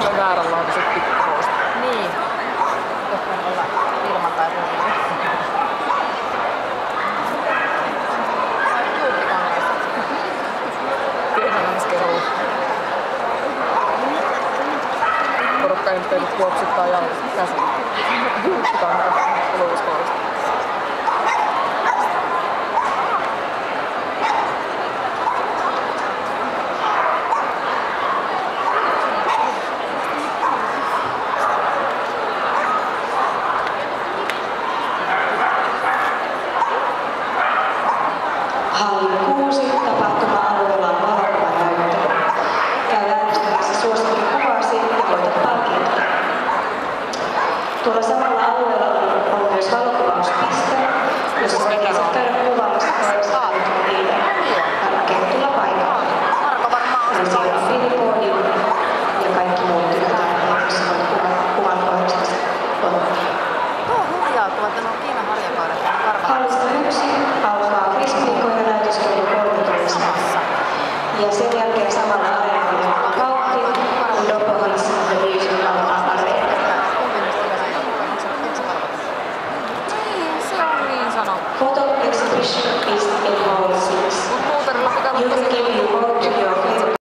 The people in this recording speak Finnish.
tulee vääränlaatuiset pikkuhousut. Niin. Jotka on olla ilman tai ruumiin. Juuttikankaista. Pienenäiskeruu. Porukka ei nyt kuopsuttaa käsin. Juuttikankaista. Luuskoista. Halli 6 tapahtuma-alueella on valokuva näyttely. Käy äänestämässä suosikkikuvasi ja voitat palkintoja. Tuolla samalla alueella on myös valokuvauspiste, jossa voit käydä kuvaamassa toistaan niiden rakennetulla paikalla. Ja siellä on filipodi ja kaikki muut työtään, joissa voit kuvan kohdasta ottaa. Tuo on hurjautuva, että ne on Kiinan harjakaudet ja karvaat. Hallista 1 alkaa Krispikoja näytös kello 13. Ja sen jälkeen samalla areenalla on Kautti, Dopolis ja Musical Areena. Niin, se on niin sanottu. Photo exhibition is in hall 6. Mut Puuterilla pitää olla You can tosi give your vote